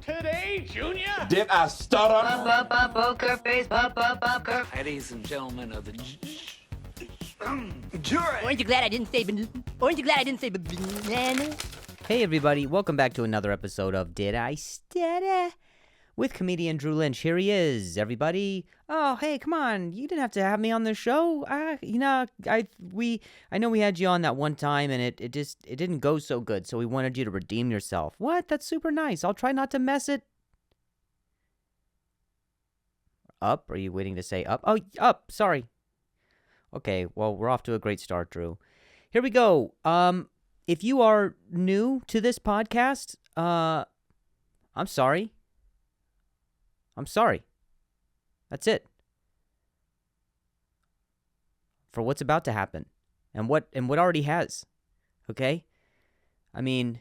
Today, Junior? Did I stutter? Poker face, poker. Ladies and gentlemen of the Jury. Aren't you glad I didn't say banana? Hey everybody, welcome back to another episode of Did I Stutter? With comedian Drew Lynch. Here he is, everybody. Oh, hey, come on. You didn't have to have me on the show. I know we had you on that one time and it didn't go so good, so we wanted you to redeem yourself. What? That's super nice. I'll try not to mess it up. Are you waiting to say up? Oh, up. Sorry. Okay, well, we're off to a great start, Drew. Here we go. If you are new to this podcast, I'm sorry. That's it. For what's about to happen and what already has. Okay? I mean,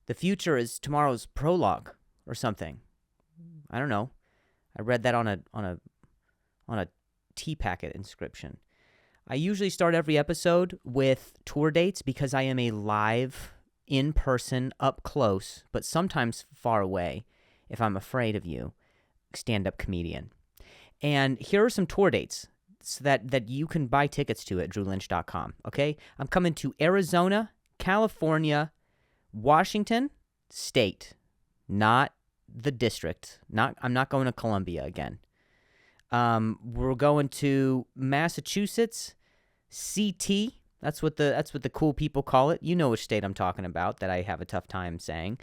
the future is tomorrow's prologue or something. I don't know. I read that on a tea packet inscription. I usually start every episode with tour dates because I am a live, in-person, up close, but sometimes far away, if I'm afraid of you, stand-up comedian. And here are some tour dates so that you can buy tickets to at drewlynch.com, okay? I'm coming to Arizona, California, Washington State, not the district. I'm not going to Columbia again. We're going to Massachusetts, CT. That's what the cool people call it. You know which state I'm talking about that I have a tough time saying.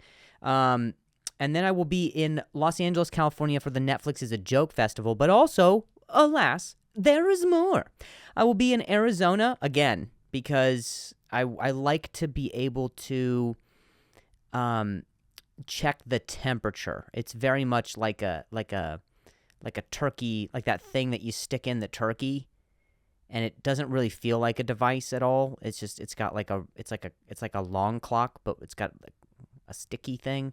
And then I will be in Los Angeles, California for the Netflix is a Joke Festival. But also, alas, there is more. I will be in Arizona again because I like to be able to check the temperature. It's very much like a turkey, like that thing that you stick in the turkey, and it doesn't really feel like a device at all. It's just it's like a long clock, but it's got a sticky thing.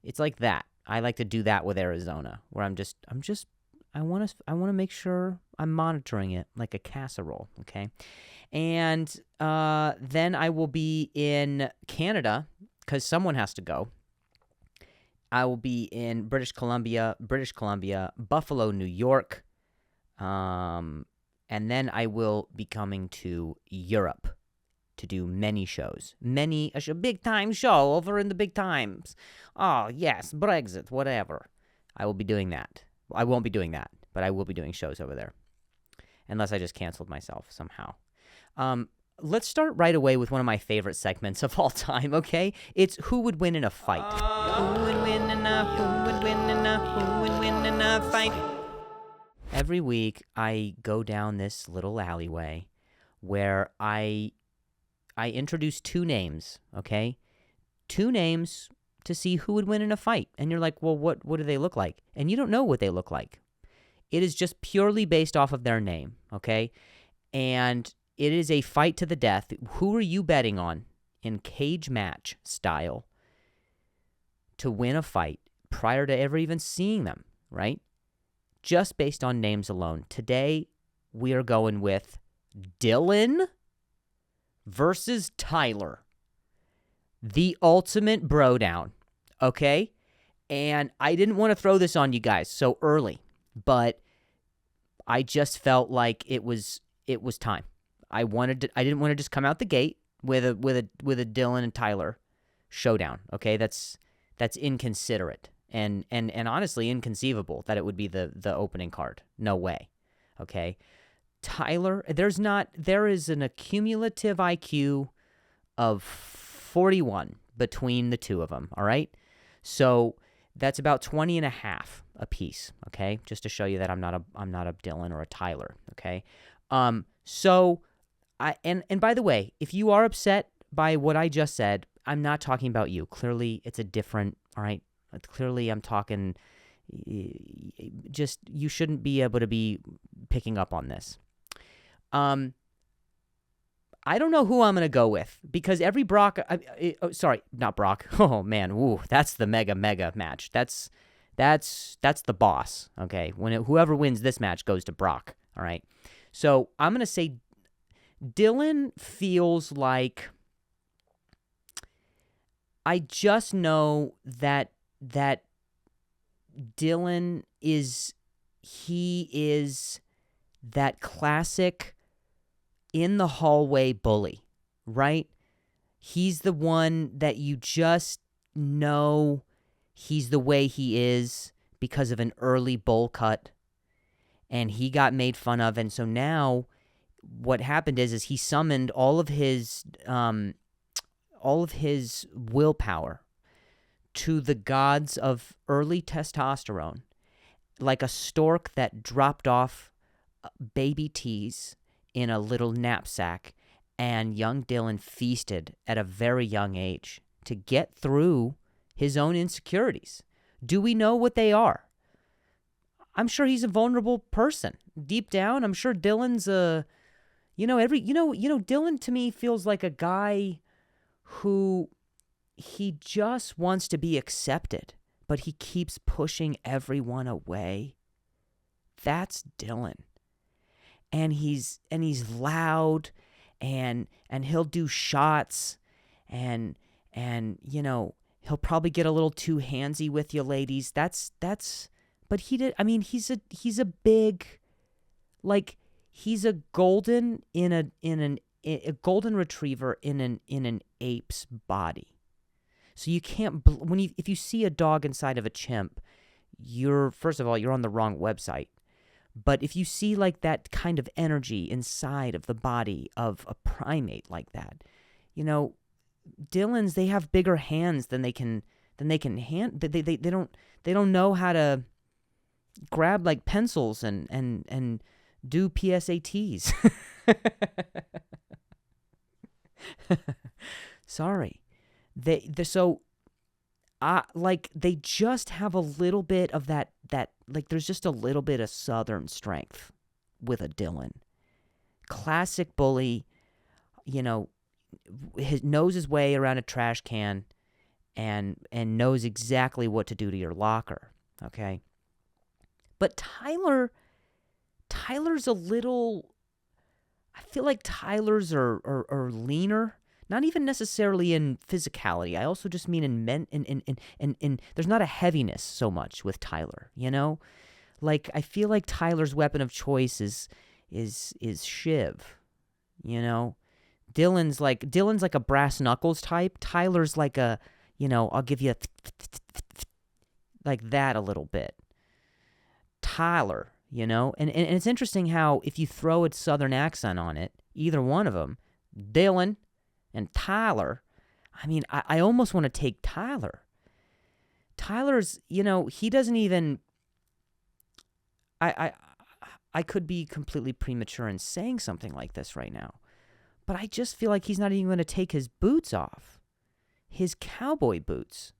It's like that. I like to do that with Arizona, where I want to make sure I'm monitoring it like a casserole, okay? And then I will be in Canada because someone has to go. I will be in British Columbia, Buffalo, New York, and then I will be coming to Europe to do many shows. A big time show over in the big times. Oh, yes, Brexit, whatever. I will be doing that. I won't be doing that, but I will be doing shows over there. Unless I just canceled myself somehow. Let's start right away with one of my favorite segments of all time, okay? It's Who Would Win in a Fight. Who would win in a fight? Every week, I go down this little alleyway where I introduce two names, okay? Two names to see who would win in a fight. And you're like, well, what do they look like? And you don't know what they look like. It is just purely based off of their name, okay? And it is a fight to the death. Who are you betting on in cage match style to win a fight prior to ever even seeing them, right? Just based on names alone. Today, we are going with Dylan versus Tyler. The ultimate bro down, okay? And I didn't want to throw this on you guys so early, but I just felt like it was time. I didn't want to just come out the gate with a Dylan and Tyler showdown, okay? That's inconsiderate and honestly inconceivable that it would be the opening card. No way. Okay? Tyler, there is an accumulative IQ of 41 between the two of them, all right? So that's about 20 and a half a piece, okay? Just to show you that I'm not a Dylan or a Tyler, okay? So and by the way, if you are upset by what I just said, I'm not talking about you. Clearly it's a different, all right? Clearly I'm talking just you shouldn't be able to be picking up on this. I don't know who I'm going to go with because every Brock, sorry, not Brock. Oh man, woo, that's the mega match. That's the boss. Okay, whoever wins this match goes to Brock. All right, so I'm going to say Dylan feels like I just know that Dylan is that classic in the hallway bully, right? He's the one that you just know he's the way he is because of an early bowl cut, and he got made fun of. And so now what happened is he summoned all of his willpower to the gods of early testosterone, like a stork that dropped off baby teas in a little knapsack, and young Dylan feasted at a very young age to get through his own insecurities. Do we know what they are? I'm sure he's a vulnerable person. Deep down, I'm sure Dylan's Dylan to me feels like a guy who he just wants to be accepted, but he keeps pushing everyone away. That's Dylan. And he's loud, and he'll do shots, and he'll probably get a little too handsy with you ladies. But he's a big, like, he's a golden a golden retriever in an ape's body. So you can't if you see a dog inside of a chimp, first of all you're on the wrong website. But if you see like that kind of energy inside of the body of a primate like that, Dylans, they have bigger hands than they can hand. They don't know how to grab like pencils and do PSATs. Sorry. They just have a little bit of that like there's just a little bit of southern strength with a Dylan. Classic bully, knows his way around a trash can and knows exactly what to do to your locker, okay? But Tyler's a little, I feel like Tyler's are leaner. Not even necessarily in physicality. I also just mean in there's not a heaviness so much with Tyler, Like, I feel like Tyler's weapon of choice is Shiv, Dylan's like a brass knuckles type. Tyler's like a, I'll give you like that a little bit. Tyler, and it's interesting how if you throw a southern accent on it, either one of them, Dylan and Tyler, I almost want to take Tyler. Tyler's, he doesn't even, I could be completely premature in saying something like this right now, but I just feel like he's not even going to take his boots off, his cowboy boots.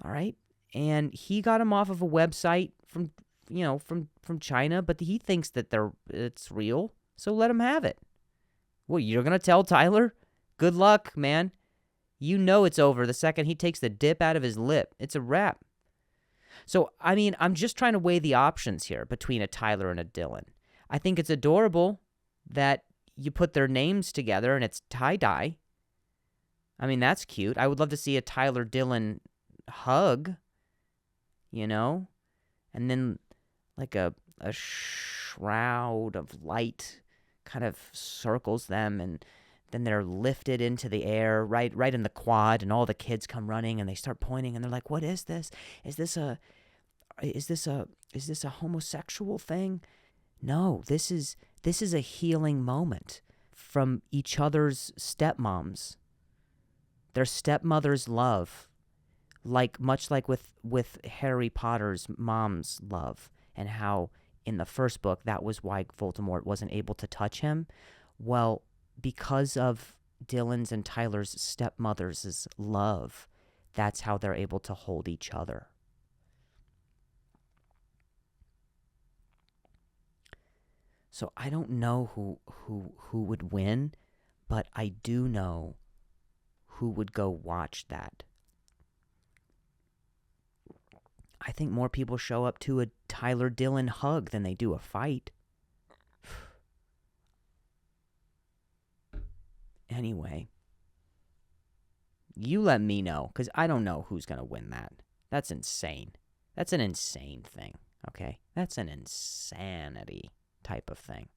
All right? And he got him off of a website from China, but he thinks that it's real, so let him have it. Well, you're going to tell Tyler? Good luck, man. It's over the second he takes the dip out of his lip. It's a wrap. So, I'm just trying to weigh the options here between a Tyler and a Dylan. I think it's adorable that you put their names together and it's tie-dye. That's cute. I would love to see a Tyler-Dylan hug, and then like a shroud of light kind of circles them, and then they're lifted into the air right in the quad, and all the kids come running and they start pointing and they're like, what is this? Is this a homosexual thing? No, this is a healing moment from each other's stepmoms. Their stepmother's love, much like with Harry Potter's mom's love, and how in the first book, that was why Voldemort wasn't able to touch him. Well, because of Dylan's and Tyler's stepmother's love, that's how they're able to hold each other. So I don't know who would win, but I do know who would go watch that. I think more people show up to a Tyler Dylan hug than they do a fight. Anyway, you let me know, because I don't know who's going to win that. That's insane. That's an insane thing, okay? That's an insanity type of thing.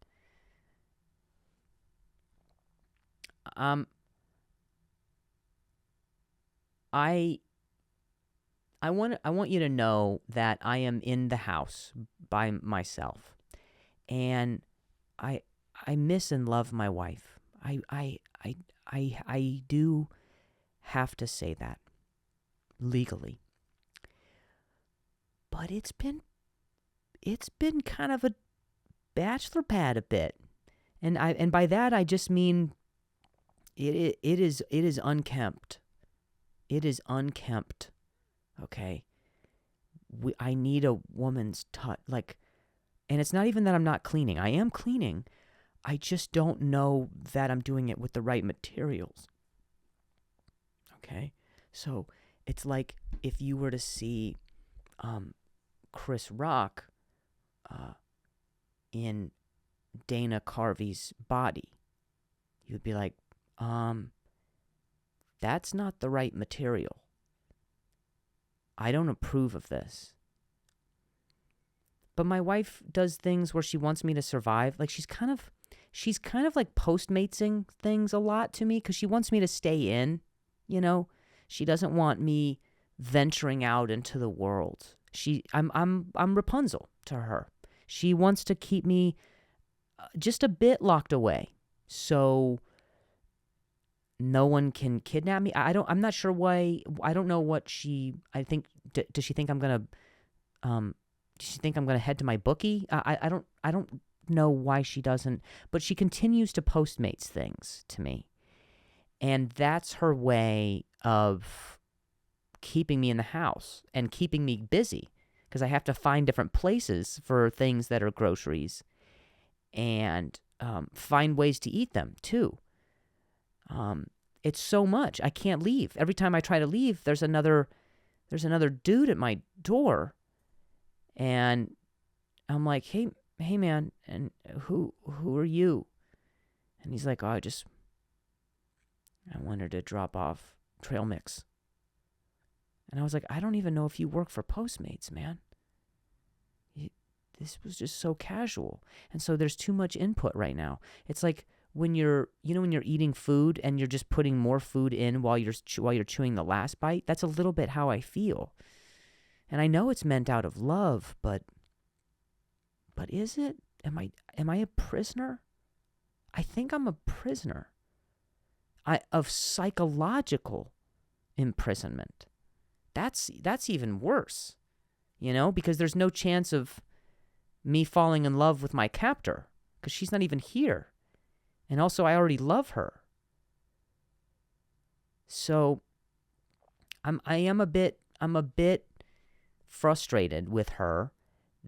I want you to know that I am in the house by myself, and I miss and love my wife. I do have to say that legally, but it's been kind of a bachelor pad a bit, and by that I just mean it is unkempt. It is unkempt. Okay, I need a woman's touch, and it's not even that I'm not cleaning. I am cleaning. I just don't know that I'm doing it with the right materials. Okay, so it's like if you were to see Chris Rock in Dana Carvey's body, you'd be like, that's not the right material. I don't approve of this. But my wife does things where she wants me to survive. Like she's kind of like postmatesing things a lot to me because she wants me to stay in, you know. She doesn't want me venturing out into the world. I'm Rapunzel to her. She wants to keep me just a bit locked away, so no one can kidnap me. I'm not sure why. I don't know what she. I think. Does she think I'm gonna? Does she think I'm gonna head to my bookie? I don't know why she doesn't. But she continues to Postmates things to me, and that's her way of keeping me in the house and keeping me busy because I have to find different places for things that are groceries, and find ways to eat them too. It's so much. I can't leave. Every time I try to leave, there's another dude at my door, and I'm like, hey man, and who are you? And he's like, I wanted to drop off trail mix. And I was like, I don't even know if you work for Postmates, man. This was just so casual. And so there's too much input right now. It's like when you're eating food and you're just putting more food in while you're chewing the last bite. That's a little bit how I feel. And I know it's meant out of love, but is it? Am I a prisoner? I think I'm a prisoner. Of psychological imprisonment. That's even worse. Because there's no chance of me falling in love with my captor because she's not even here. And also I already love her. So I'm a bit frustrated with her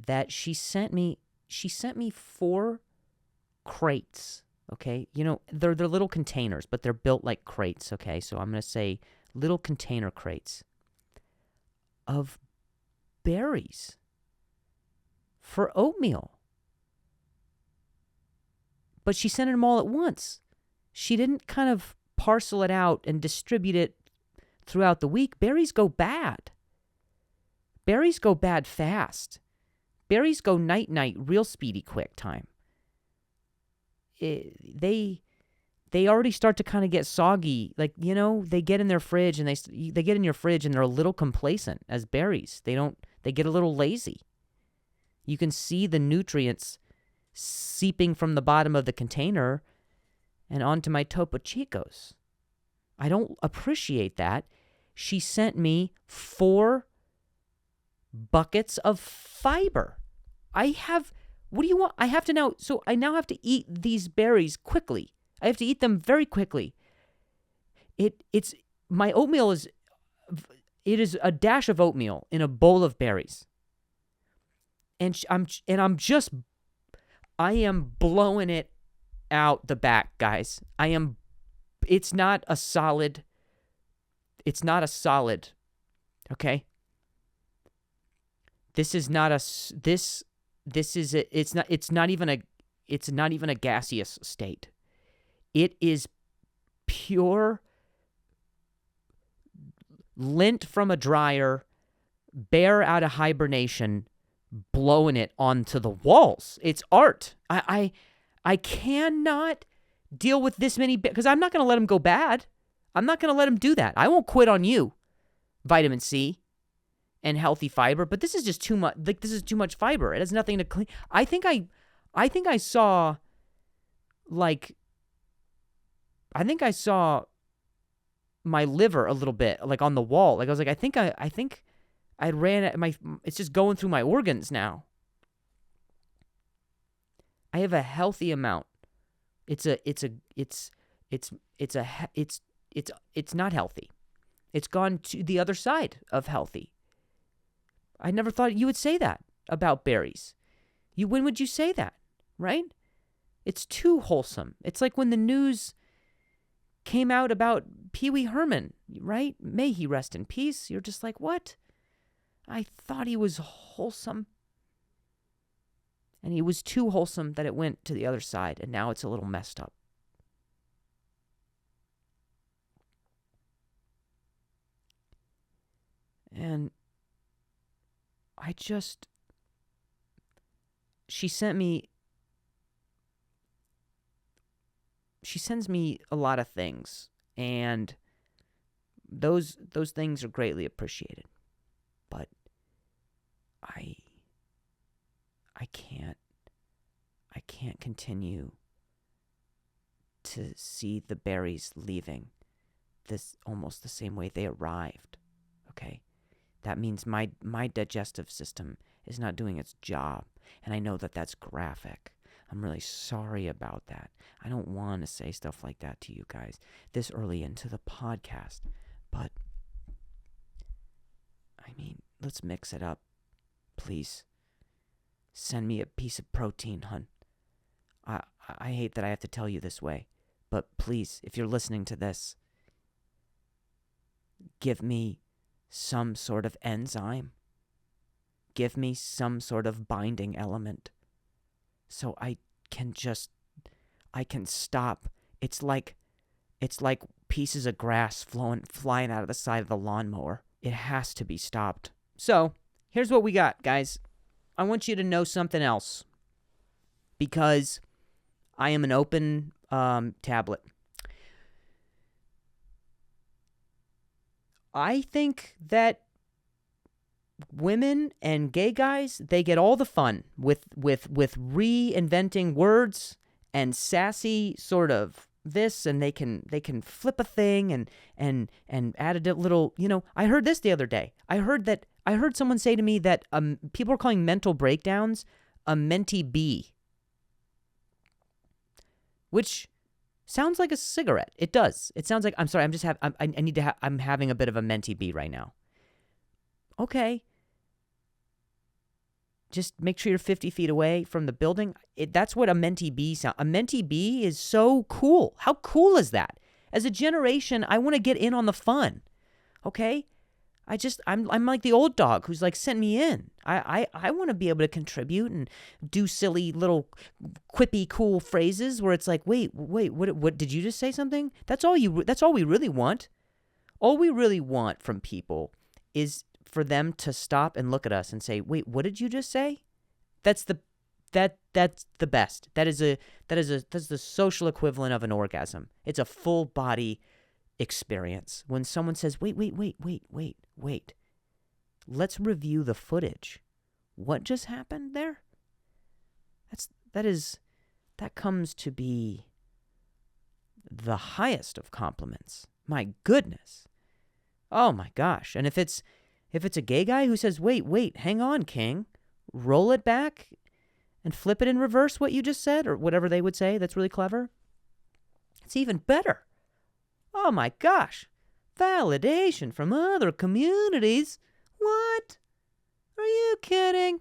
that she sent me 4 crates, okay? They're little containers, but they're built like crates, okay? So I'm going to say little container crates of berries for oatmeal. But she sent them all at once. She didn't kind of parcel it out and distribute it throughout the week. Berries go bad. Berries go bad fast. Berries go night, real speedy quick time. They already start to kind of get soggy. Like, they get in their fridge and they get in your fridge and they're a little complacent as berries. They get a little lazy. You can see the nutrients seeping from the bottom of the container and onto my Topo Chicos. I don't appreciate that. She sent me 4 buckets of fiber. What do you want? I now have to eat these berries quickly. I have to eat them very quickly. My oatmeal is a dash of oatmeal in a bowl of berries. And I am blowing it out the back, guys. It's not a solid, okay? This is not it's not even a gaseous state. It is pure lint from a dryer bear out of hibernation, blowing it onto the walls. It's art. I cannot deal with this many because I'm not going to let them go bad. I'm not going to let them do that. I won't quit on you, vitamin C and healthy fiber, but this is just too much. Like, this is too much fiber. It has nothing to clean. I think I saw my liver a little bit, like on the wall. Like I was like, I think I ran at my. It's just going through my organs now. I have a healthy amount. It's not healthy. It's gone to the other side of healthy. I never thought you would say that about berries. When would you say that, right? It's too wholesome. It's like when the news came out about Pee Wee Herman, right? May he rest in peace. You're just like, what? I thought he was wholesome. And he was too wholesome that it went to the other side, and now it's a little messed up. And she sends me a lot of things, and those things are greatly appreciated. But I can't continue to see the berries leaving this almost the same way they arrived. Okay? That means my digestive system is not doing its job. And I know that that's graphic. I'm really sorry about that. I don't want to say stuff like that to you guys this early into the podcast. But, I mean, let's mix it up. Please. Send me a piece of protein, hun. I hate that I have to tell you this way. But please, if you're listening to this, give me some sort of enzyme. Give me some sort of binding element. So I can stop. It's like pieces of grass flying out of the side of the lawnmower. It has to be stopped. So, here's what we got, guys. I want you to know something else. Because I am an open tablet. I think that women and gay guys, they get all the fun with reinventing words and sassy sort of this, and they can flip a thing and add a little, I heard this the other day. I heard someone say to me that people are calling mental breakdowns a Menty Be, which sounds like a cigarette. It does. It sounds like, I'm sorry, I'm having a bit of a Menty Be right now. Okay. Just make sure you're 50 feet away from the building. That's what a Menty Be sound. A Menty Be is so cool. How cool is that? As a generation, I want to get in on the fun. Okay? I'm like the old dog who's like, sent me in. I want to be able to contribute and do silly little quippy cool phrases where it's like, wait, what did you just say something? That's all we really want. All we really want from people is for them to stop and look at us and say, wait, what did you just say? That's the best. That's the social equivalent of an orgasm. It's a full body experience. When someone says, wait. Let's review the footage. What just happened there? That comes to be the highest of compliments. My goodness. Oh my gosh. And if it's a gay guy who says, wait, hang on, King, roll it back and flip it in reverse what you just said, or whatever they would say, that's really clever, it's even better. Oh my gosh. Validation from other communities? What? Are you kidding?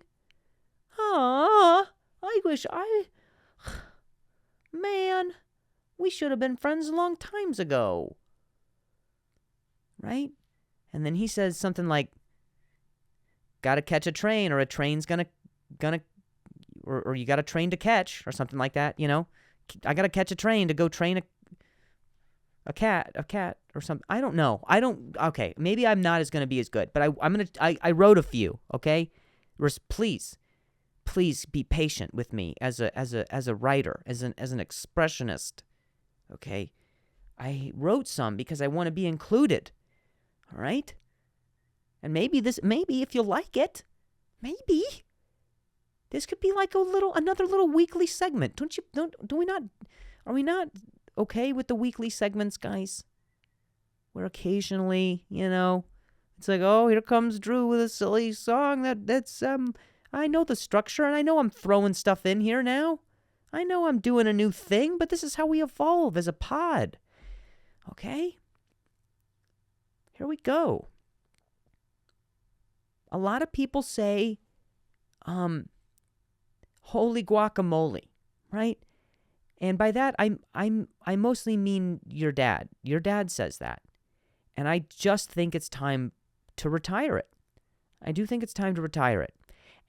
Man, we should have been friends a long times ago. Right? And then he says something like, gotta catch a train, or a train's gonna or you got a train to catch, or something like that, I gotta catch a train to go train a cat or something. I don't know. Okay, maybe I'm not going to be as good, but I wrote a few, okay? Please be patient with me as a writer, as an expressionist, okay? I wrote some because I want to be included, all right? And maybe if you like it, maybe this could be like another little weekly segment. Are we not okay with the weekly segments, guys? Where occasionally, it's like, oh, here comes Drew with a silly song that's I know the structure, and I know I'm throwing stuff in here now. I know I'm doing a new thing, but this is how we evolve as a pod. Okay? Here we go. A lot of people say, holy guacamole, right? And by that, I mostly mean your dad. Your dad says that. And I just think it's time to retire it. I do think it's time to retire it.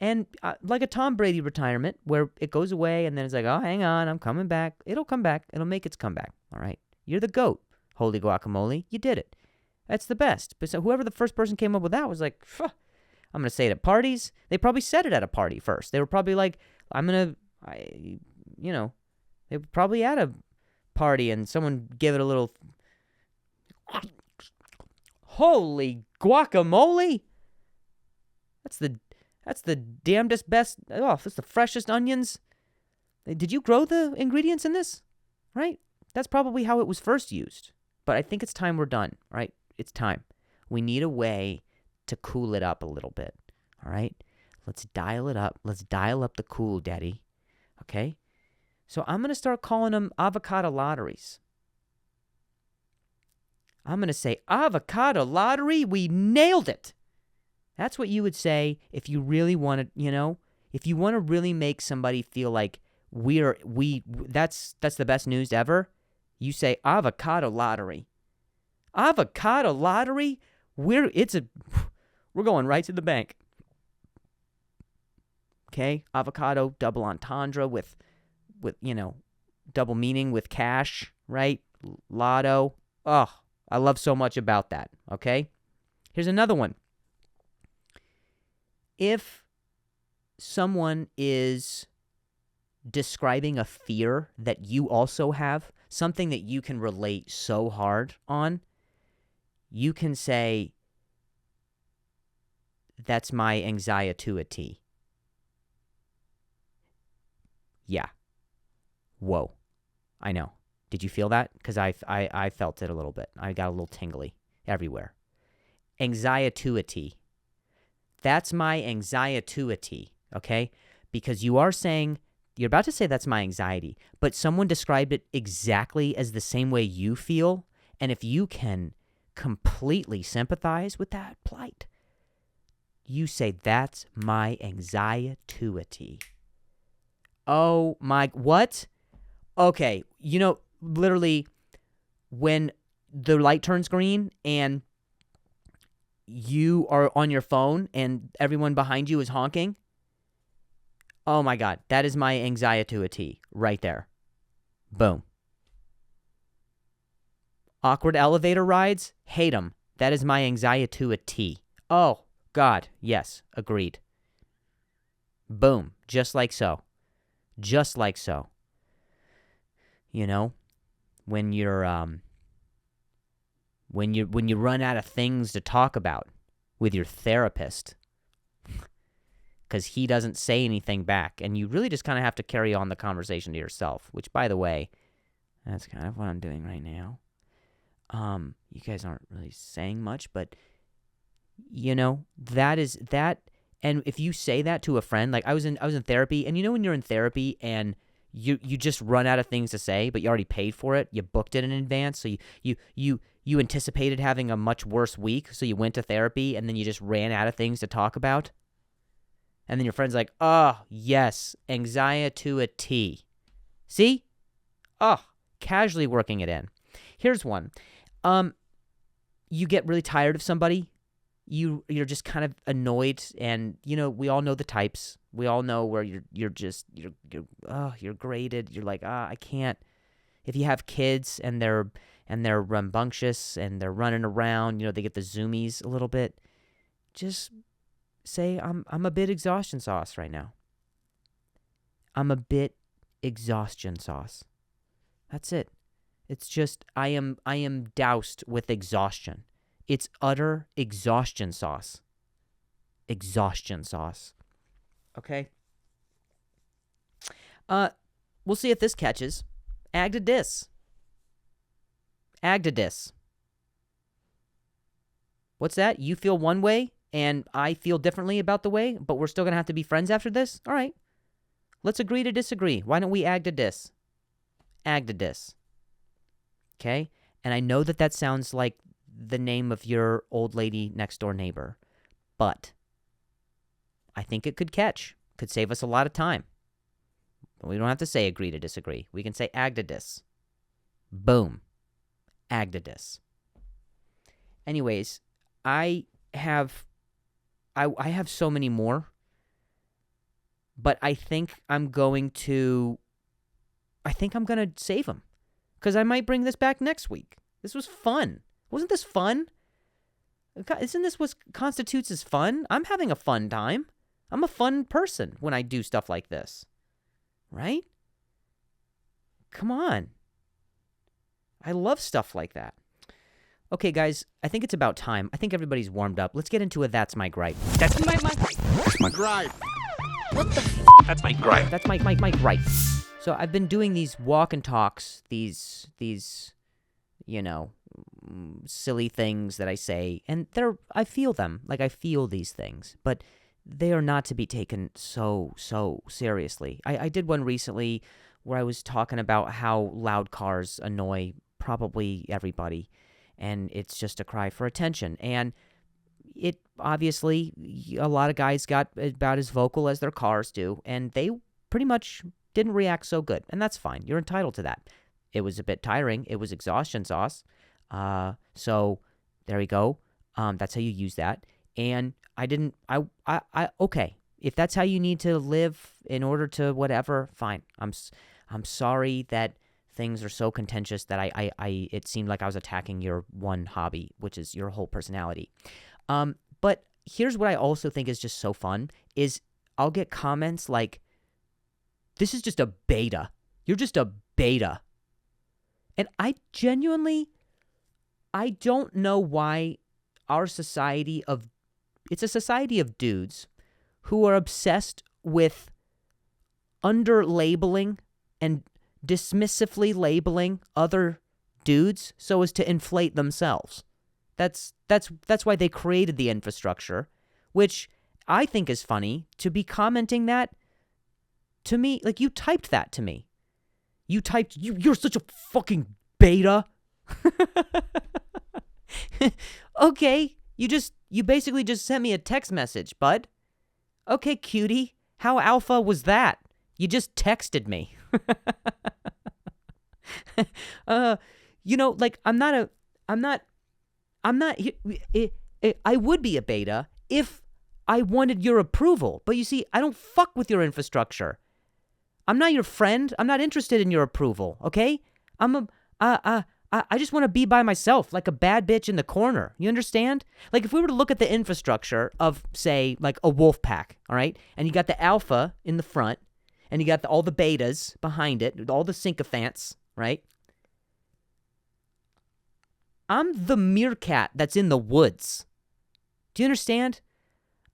And like a Tom Brady retirement, where it goes away and then it's like, oh, hang on, I'm coming back. It'll come back. It'll make its comeback. All right? You're the GOAT, holy guacamole. You did it. That's the best. But so whoever the first person came up with that was like, phew, I'm going to say it at parties. They probably said it at a party first. They were probably like, they were probably at a party and someone gave it a little, holy guacamole. That's the damnedest best. Oh, that's the freshest onions. Did you grow the ingredients in this? Right? That's probably how it was first used. But I think it's time we're done, right? It's time. We need a way to cool it up a little bit, all right? Let's dial it up. Let's dial up the cool, Daddy, okay? So I'm going to start calling them avocado lotteries. I'm going to say, avocado lottery, we nailed it. That's what you would say if you really want to, if you want to really make somebody feel like that's the best news ever. You say avocado lottery. Avocado lottery, we're going right to the bank. Okay? Avocado double entendre with double meaning with cash, right? Lotto. Oh, I love so much about that, okay? Here's another one. If someone is describing a fear that you also have, something that you can relate so hard on, you can say, that's my anxiety. Yeah. Whoa. I know. Did you feel that? Because I felt it a little bit. I got a little tingly everywhere. Anxiety. That's my anxiety, okay? Because you're about to say that's my anxiety, but someone described it exactly as the same way you feel, and if you can completely sympathize with that plight, you say, that's my anxiety. Oh my, what? Okay, literally, when the light turns green and you are on your phone and everyone behind you is honking, oh my God, that is my anxiety right there. Boom. Awkward elevator rides, hate them. That is my anxiety. Oh God, yes, agreed. Boom, just like so. Just like so. When you're when you run out of things to talk about with your therapist because he doesn't say anything back, and you really just kind of have to carry on the conversation to yourself, which, by the way, that's kind of what I'm doing right now. You guys aren't really saying much, but that is that. And if you say that to a friend, like I was in therapy, and when you're in therapy and you just run out of things to say, but you already paid for it, you booked it in advance, so you anticipated having a much worse week, so you went to therapy, and then you just ran out of things to talk about, and then your friend's like, oh yes, anxiety. See? Oh, casually working it in. Here's one. You get really tired of somebody. You're just kind of annoyed, and we all know the types. We all know where you're graded. You're like, I can't. if you have kids and they're rambunctious and they're running around, they get the zoomies a little bit, just say, I'm a bit exhaustion sauce right now. I'm a bit exhaustion sauce. That's it. It's just I am doused with exhaustion. It's utter exhaustion sauce. Exhaustion sauce. Okay? We'll see if this catches. Agdadis. Agdadis. What's that? You feel one way and I feel differently about the way, but we're still going to have to be friends after this? All right. Let's agree to disagree. Why don't we Agdadis? Agdadis. Okay? And I know that sounds like the name of your old lady next door neighbor, but I think it could catch. Could save us a lot of time. We don't have to say agree to disagree. We can say Agdadis. Boom. Agdadis. Anyways, I have so many more, but I think I'm going to save them because I might bring this back next week. This was fun. Wasn't this fun? Isn't this what constitutes as fun? I'm having a fun time. I'm a fun person when I do stuff like this. Right? Come on. I love stuff like that. Okay, guys, I think it's about time. I think everybody's warmed up. Let's get into a That's My Gripe. That's my gripe. What the That's my gripe. That's my gripe. So I've been doing these walk and talks, these silly things that I say, and I feel them. Like, I feel these things, but they are not to be taken so seriously. I did one recently where I was talking about how loud cars annoy probably everybody, and it's just a cry for attention. And it obviously, a lot of guys got about as vocal as their cars do, and they pretty much didn't react so good, and that's fine. You're entitled to that. It was a bit tiring. It was exhaustion sauce. So there we go. That's how you use that. And okay. If that's how you need to live in order to whatever, fine. I'm sorry that things are so contentious that it seemed like I was attacking your one hobby, which is your whole personality. But here's what I also think is just so fun is I'll get comments like, this is just a beta. You're just a beta. And I don't know why our it's a society of dudes who are obsessed with under-labeling and dismissively labeling other dudes so as to inflate themselves. That's why they created the infrastructure, which I think is funny to be commenting that to me. Like, you typed that to me. You typed, you're such a fucking beta. Okay, you basically just sent me a text message, bud. Okay, cutie, how alpha was that? You just texted me. Like, I would be a beta if I wanted your approval. But you see, I don't fuck with your infrastructure. I'm not your friend. I'm not interested in your approval, okay? I just want to be by myself, like a bad bitch in the corner. You understand? Like, if we were to look at the infrastructure of, say, like a wolf pack, all right? And you got the alpha in the front, and you got all the betas behind it, all the sycophants, right? I'm the meerkat that's in the woods. Do you understand?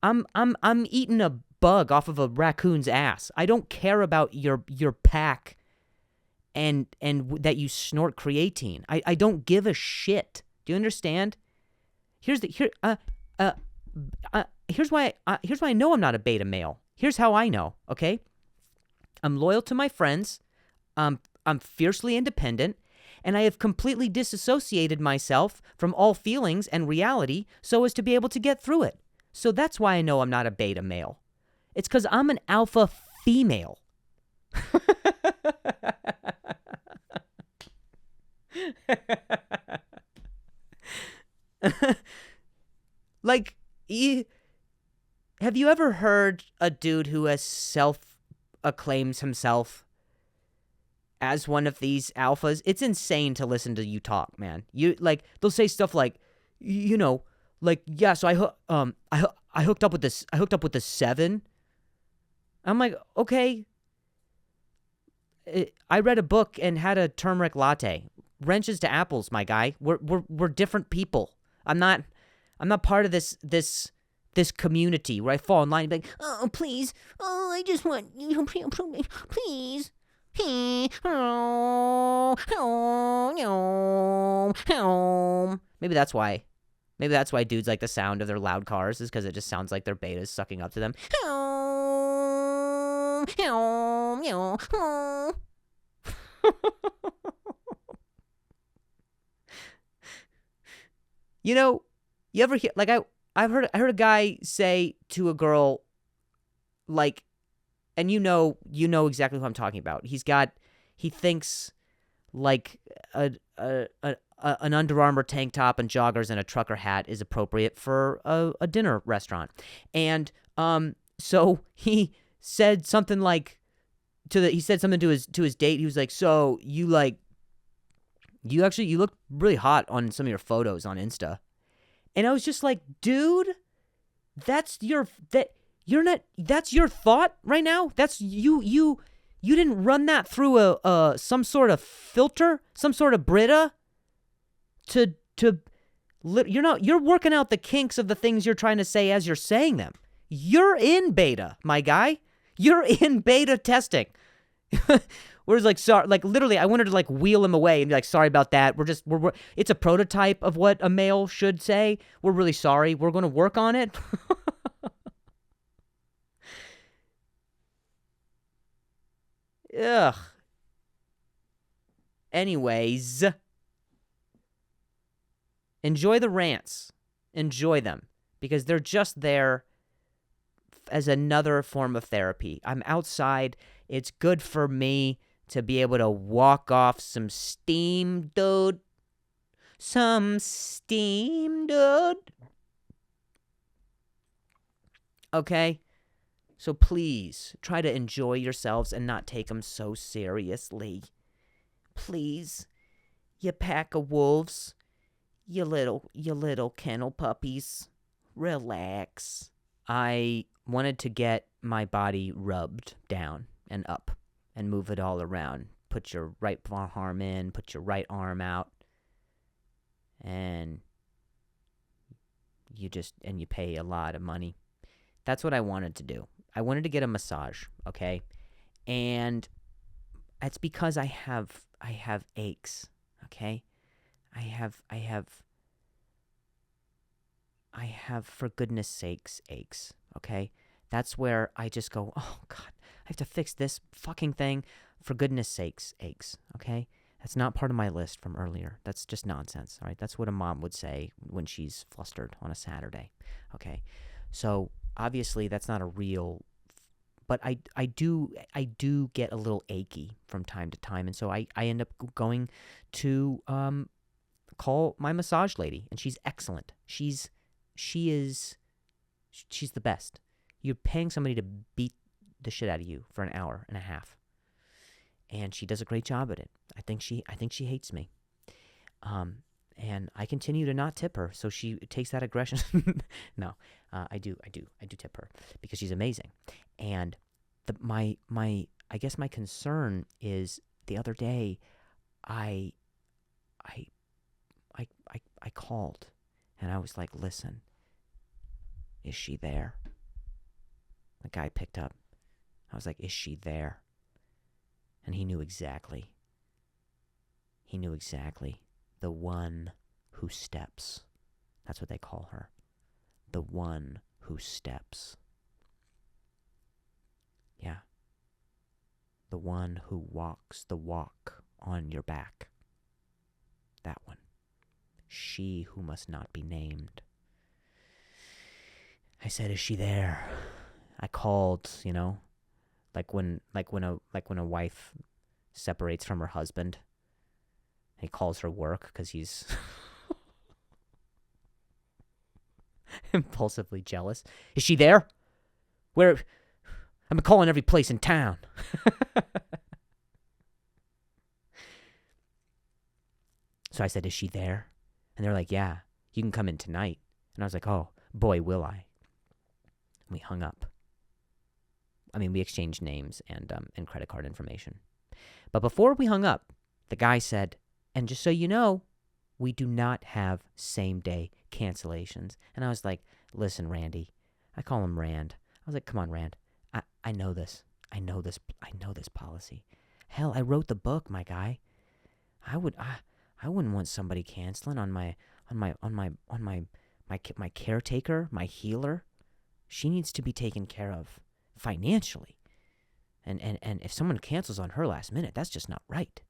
I'm eating a bug off of a raccoon's ass. I don't care about your pack and that you snort creatine. I don't give a shit. Do you understand? Here's why I know I'm not a beta male. Here's how I know, okay? I'm loyal to my friends. I'm fiercely independent, and I have completely disassociated myself from all feelings and reality so as to be able to get through it. So that's why I know I'm not a beta male. It's because I'm an alpha female. Like, have you ever heard a dude who has acclaims himself as one of these alphas. It's insane to listen to you talk, man. You like they'll say stuff like, you know, like yeah. So I hooked up with this. I hooked up with this 7. I'm like, okay. I read a book and had a turmeric latte. Wrenches to apples, my guy. We're different people. I'm not part of this community where I fall in line and be like, oh please, oh I just want you, please. Maybe that's why. Maybe that's why dudes like the sound of their loud cars, is because it just sounds like their betas sucking up to them. You know, you ever hear like I heard a guy say to a girl, like, and you know exactly who I'm talking about. He thinks like an Under Armour tank top and joggers and a trucker hat is appropriate for a dinner restaurant, and so he said something like to his date. He was like, so you look really hot on some of your photos on Insta. And I was just like, dude, that's your thought right now? That's you didn't run that through a some sort of filter, some sort of Brita you're working out the kinks of the things you're trying to say as you're saying them. You're in beta, my guy. You're in beta testing. Whereas like, sorry, like literally I wanted to like wheel him away and be like, sorry about that. We're it's a prototype of what a male should say. We're really sorry. We're going to work on it. Ugh. Anyways, enjoy the rants. Enjoy them because they're just there as another form of therapy. I'm outside. It's good for me to be able to walk off some steam, dude. Some steam, dude. Okay? So please, try to enjoy yourselves and not take them so seriously. Please. You pack of wolves. You little kennel puppies. Relax. I wanted to get my body rubbed down and up and move it all around. Put your right arm in, put your right arm out, and you pay a lot of money. That's what I wanted to do. I wanted to get a massage, okay? And it's because I have aches, okay? I have for goodness sakes aches, okay? That's where I just go, oh God, I have to fix this fucking thing. For goodness sakes aches, okay? That's not part of my list from earlier. That's just nonsense, all right? That's what a mom would say when she's flustered on a Saturday, okay? So obviously that's not a real, but I do get a little achy from time to time, and so I end up going to call my massage lady, and she's excellent. She's the best. You're paying somebody to beat the shit out of you for an hour and a half, and she does a great job at it. I think she hates me, and I continue to not tip her, so she takes that aggression. No, I do tip her because she's amazing. And I guess my concern is the other day, I called, and I was like, listen, is she there? The guy picked up. I was like, is she there? And he knew exactly. The one who steps. That's what they call her. The one who steps. Yeah. The one who walks the walk on your back. That one. She who must not be named. I said, is she there? I called, like when a wife separates from her husband. He calls her work because he's impulsively jealous. Is she there? Where? I'm calling every place in town. So I said, is she there? And they're like, yeah, you can come in tonight. And I was like, oh, boy, will I. We hung up. I mean, we exchanged names and credit card information. But before we hung up, the guy said, and just so you know, we do not have same-day cancellations. And I was like, listen, Randy. I call him Rand. I was like, come on, Rand. I know this. I know this policy. Hell, I wrote the book, my guy. I wouldn't want somebody canceling on my caretaker, my healer. She needs to be taken care of financially. And if someone cancels on her last minute, that's just not right.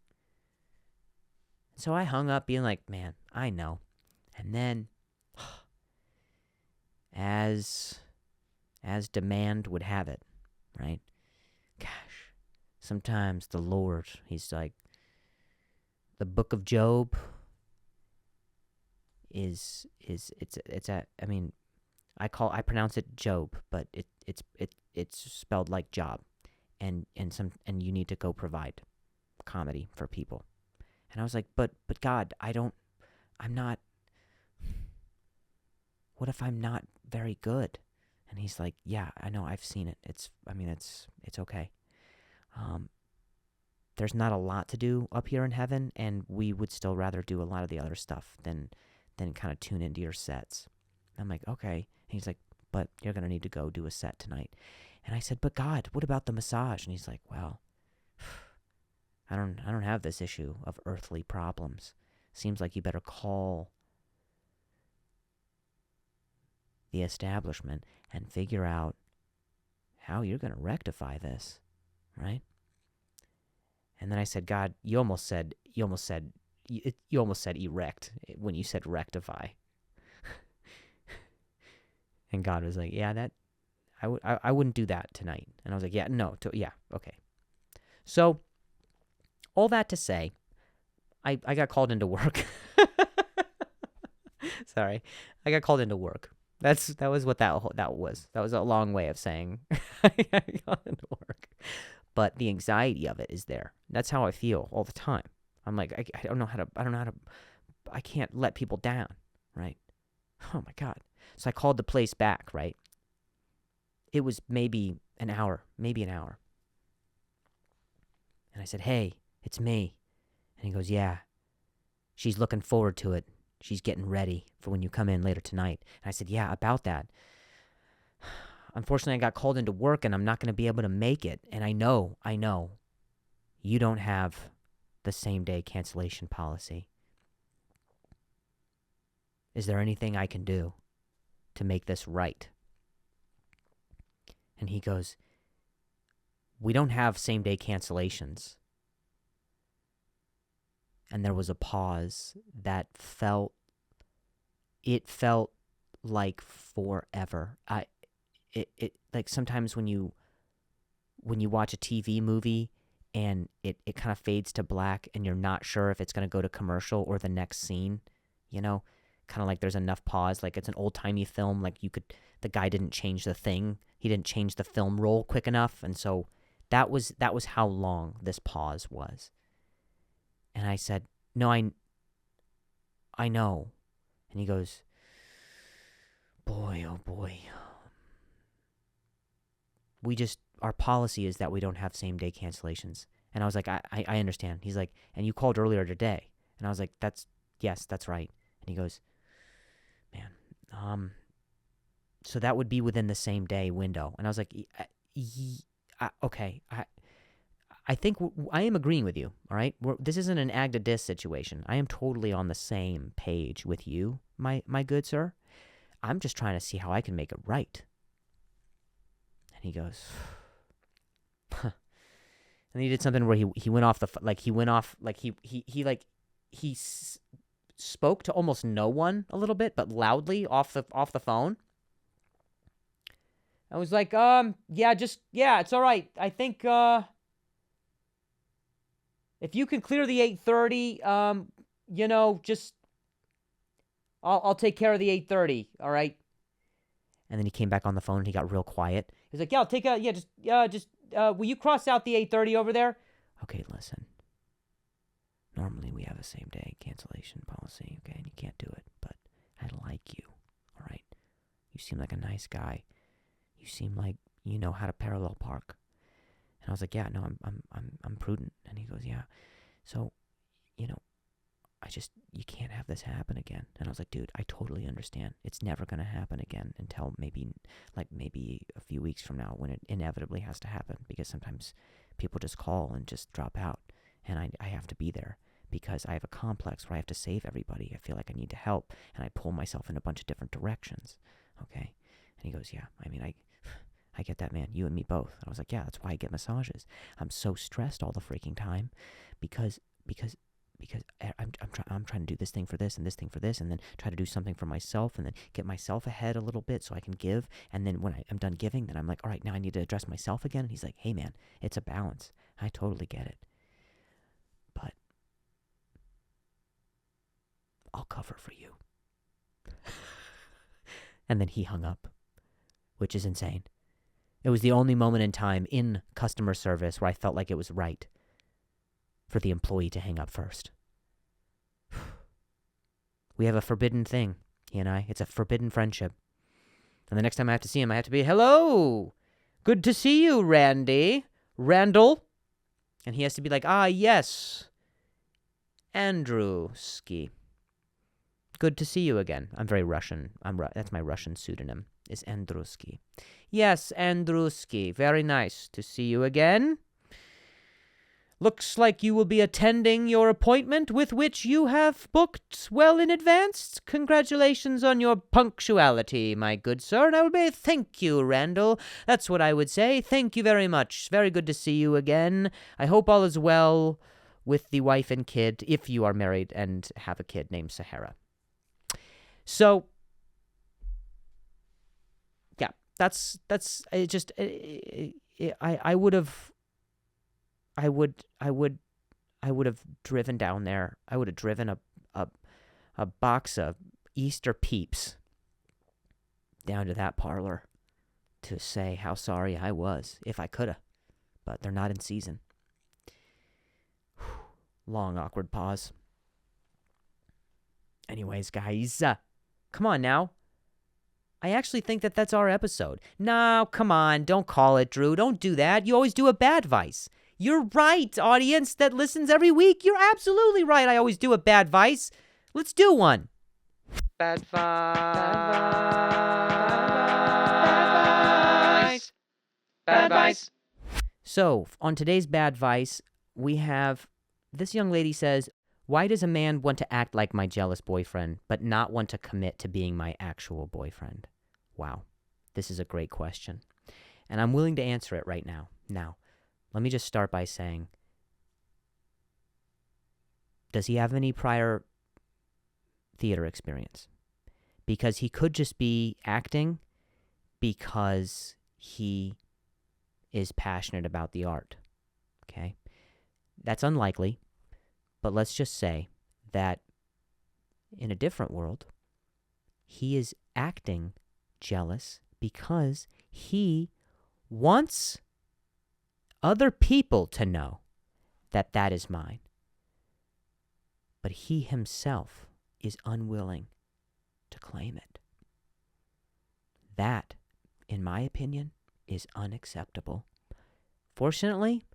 So I hung up being like, man, I know. And then as demand would have it, right? Gosh, sometimes the Lord, he's like, the book of Job I pronounce it Job, but it's spelled like job, and you need to go provide comedy for people. And I was like, but God, what if I'm not very good? And he's like, yeah, I know, I've seen it. It's okay. There's not a lot to do up here in heaven, and we would still rather do a lot of the other stuff than kind of tune into your sets. I'm like, okay. And he's like, but you're going to need to go do a set tonight. And I said, but God, what about the massage? And he's like, well, I don't have this issue of earthly problems. Seems like you better call the establishment and figure out how you're going to rectify this, right? And then I said, God, you almost said erect when you said rectify. And God was like, yeah, I wouldn't do that tonight. And I was like, yeah, no, yeah, okay. So all that to say, I got called into work. Sorry, I got called into work. That was what that was. That was a long way of saying I got called into work. But the anxiety of it is there. That's how I feel all the time. I'm like, I don't know how to, I can't let people down, right? Oh my God. So I called the place back, right? It was maybe an hour. And I said, hey, it's me. And he goes, yeah, she's looking forward to it. She's getting ready for when you come in later tonight. And I said, yeah, about that. Unfortunately, I got called into work and I'm not going to be able to make it. And I know, you don't have the same-day cancellation policy. Is there anything I can do to make this right? And he goes, we don't have same-day cancellations. And there was a pause that felt like forever. It like sometimes when you watch a TV movie and it kind of fades to black and you're not sure if it's going to go to commercial or the next scene, kind of like there's enough pause, like it's an old-timey film, like the guy didn't change the thing. He didn't change the film roll quick enough, and so that was how long this pause was. And I said, no, I know. And he goes, boy, oh boy. Our policy is that we don't have same-day cancellations. And I was like, I understand. He's like, and you called earlier today. And I was like, yes, that's right. And he goes, man, so that would be within the same day window. And I was like, okay, I think I am agreeing with you, all right? This isn't an ag to dis situation. I am totally on the same page with you, my good sir. I'm just trying to see how I can make it right. And he goes, and he did something where he went off he spoke to almost no one a little bit, but loudly off the phone. I was like, it's all right. I think if you can clear the 8:30, just I'll take care of the 8:30, all right? And then he came back on the phone and he got real quiet. He's like, I'll take will you cross out the 8:30 over there? Okay, listen. Normally we have a same-day cancellation policy, okay, and you can't do it, but I like you, all right? You seem like a nice guy. You seem like you know how to parallel park. And I was like, yeah, no, I'm prudent. And he goes, yeah. So, you can't have this happen again. And I was like, dude, I totally understand. It's never going to happen again until maybe a few weeks from now when it inevitably has to happen, because sometimes people just call and just drop out. And I have to be there because I have a complex where I have to save everybody. I feel like I need to help, and I pull myself in a bunch of different directions. Okay? And he goes, yeah, I get that, man. You and me both. And I was like, yeah, that's why I get massages. I'm so stressed all the freaking time because I'm trying to do this thing for this and this thing for this, and then try to do something for myself, and then get myself ahead a little bit so I can give. And then when I'm done giving, then I'm like, all right, now I need to address myself again. And he's like, hey, man, it's a balance. I totally get it. But I'll cover for you. And then he hung up, which is insane. It was the only moment in time in customer service where I felt like it was right for the employee to hang up first. We have a forbidden thing, he and I. It's a forbidden friendship. And the next time I have to see him, I have to be, hello, good to see you, Randy. Randall. And he has to be like, yes, Andrewski. Good to see you again. I'm very Russian. That's my Russian pseudonym, is Andrewski. Yes, Andrewski. Very nice to see you again. Looks like you will be attending your appointment with which you have booked well in advance. Congratulations on your punctuality, my good sir. And I will be, thank you, Randall. That's what I would say. Thank you very much. Very good to see you again. I hope all is well with the wife and kid, if you are married and have a kid named Sahara. So, yeah, that's it. Just I would have driven down there. I would have driven a box of Easter Peeps down to that parlor to say how sorry I was, if I could have, but they're not in season. Long awkward pause. Anyways, guys, come on now. I actually think that's our episode. No, come on. Don't call it, Drew. Don't do that. You always do a bad vice. You're right, audience that listens every week. You're absolutely right. I always do a bad vice. Let's do one. Bad vice. Bad vice. So, on today's bad vice, we have this young lady says, why does a man want to act like my jealous boyfriend, but not want to commit to being my actual boyfriend? Wow, this is a great question. And I'm willing to answer it right now. Now, let me just start by saying, does he have any prior theater experience? Because he could just be acting because he is passionate about the art. Okay? That's unlikely. But let's just say that in a different world, he is acting jealous because he wants other people to know that is mine. But he himself is unwilling to claim it. That, in my opinion, is unacceptable. Fortunately,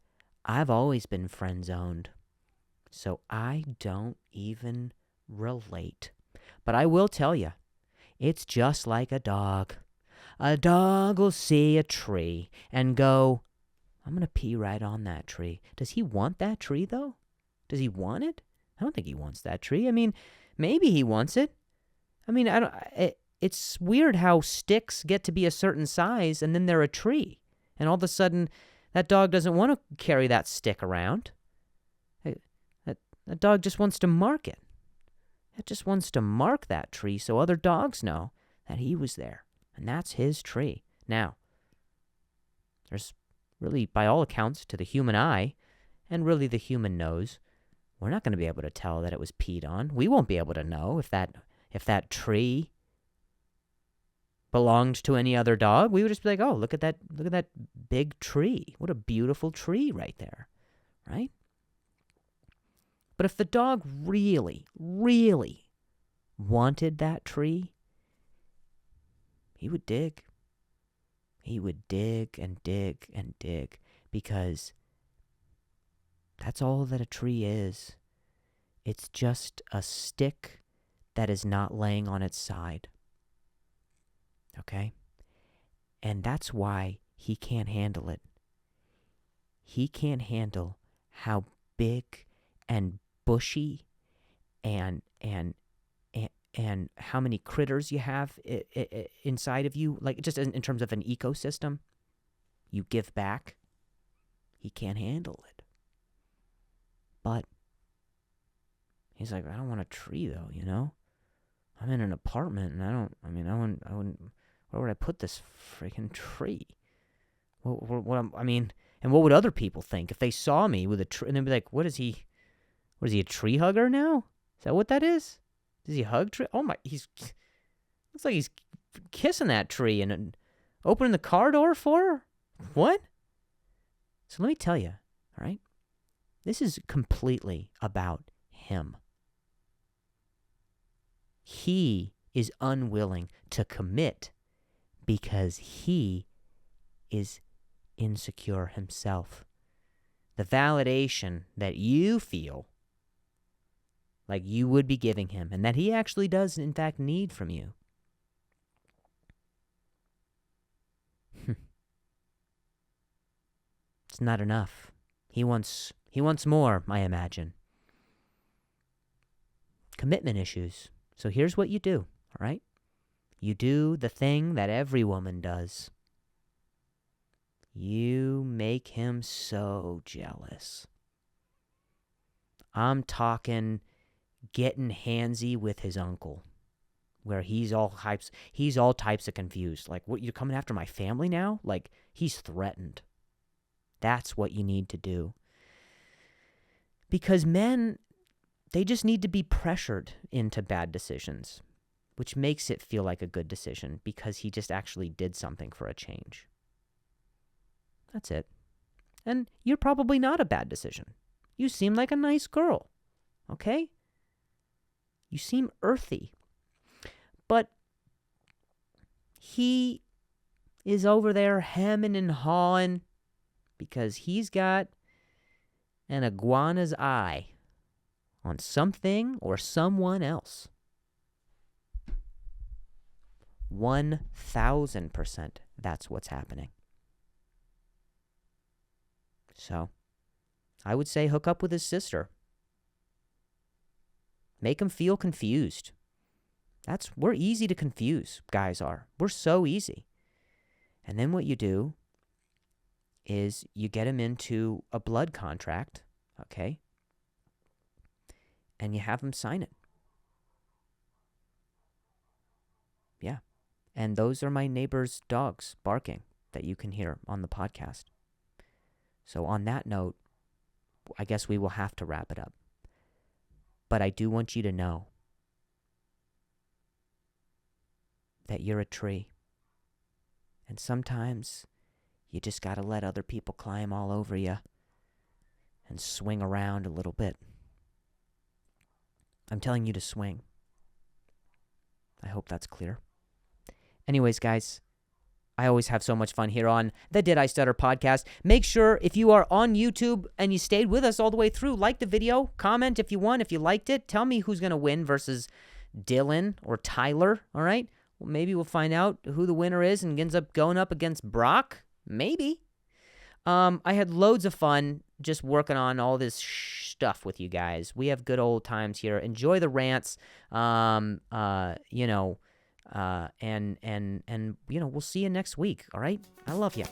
I've always been friend-zoned. So I don't even relate. But I will tell you, it's just like a dog. A dog will see a tree and go, I'm going to pee right on that tree. Does he want that tree, though? Does he want it? I don't think he wants that tree. I mean, maybe he wants it. I mean, it's weird how sticks get to be a certain size and then they're a tree. And all of a sudden, that dog doesn't want to carry that stick around. That dog just wants to mark it. It just wants to mark that tree so other dogs know that he was there. And that's his tree. Now, there's really, by all accounts, to the human eye, and really the human nose, we're not going to be able to tell that it was peed on. We won't be able to know if that tree belonged to any other dog. We would just be like, oh, look at that big tree. What a beautiful tree right there. Right? But if the dog really, really wanted that tree, he would dig. He would dig and dig and dig, because that's all that a tree is. It's just a stick that is not laying on its side. Okay? And that's why he can't handle it. He can't handle how big and bushy and how many critters you have inside of you, like just in terms of an ecosystem you give back. He can't handle it. But he's like, I don't want a tree though, you know? I'm in an apartment and I wouldn't, where would I put this freaking tree? And what would other people think if they saw me with a tree? And they'd be like, what is he, a tree hugger now? Is that what that is? Does he hug tree? Oh my, looks like he's kissing that tree and opening the car door for her? What? So let me tell you, all right? This is completely about him. He is unwilling to commit because he is insecure himself. The validation that you feel like you would be giving him, and that he actually does, in fact, need from you. It's not enough. He wants more, I imagine. Commitment issues. So here's what you do, all right? You do the thing that every woman does. You make him so jealous. I'm talking getting handsy with his uncle, where he's all types of confused. Like, what, you're coming after my family now? Like, he's threatened. That's what you need to do. Because men, they just need to be pressured into bad decisions, which makes it feel like a good decision because he just actually did something for a change. That's it. And you're probably not a bad decision. You seem like a nice girl, okay? You seem earthy. But he is over there hemming and hawing because he's got an iguana's eye on something or someone else. 1,000% that's what's happening. So, I would say hook up with his sister. Make him feel confused. We're easy to confuse, guys are. We're so easy. And then what you do is you get him into a blood contract, okay? And you have him sign it. Yeah. And those are my neighbor's dogs barking that you can hear on the podcast. So on that note, I guess we will have to wrap it up. But I do want you to know that you're a tree. And sometimes you just got to let other people climb all over you and swing around a little bit. I'm telling you to swing. I hope that's clear. Anyways, guys, I always have so much fun here on the Did I Stutter podcast. Make sure if you are on YouTube and you stayed with us all the way through, like the video, comment if you want, if you liked it. Tell me who's going to win versus Dylan or Tyler, all right? Well, maybe we'll find out who the winner is and ends up going up against Brock. Maybe. I had loads of fun just working on all this stuff with you guys. We have good old times here. Enjoy the rants. And we'll see you next week. All right. I love you.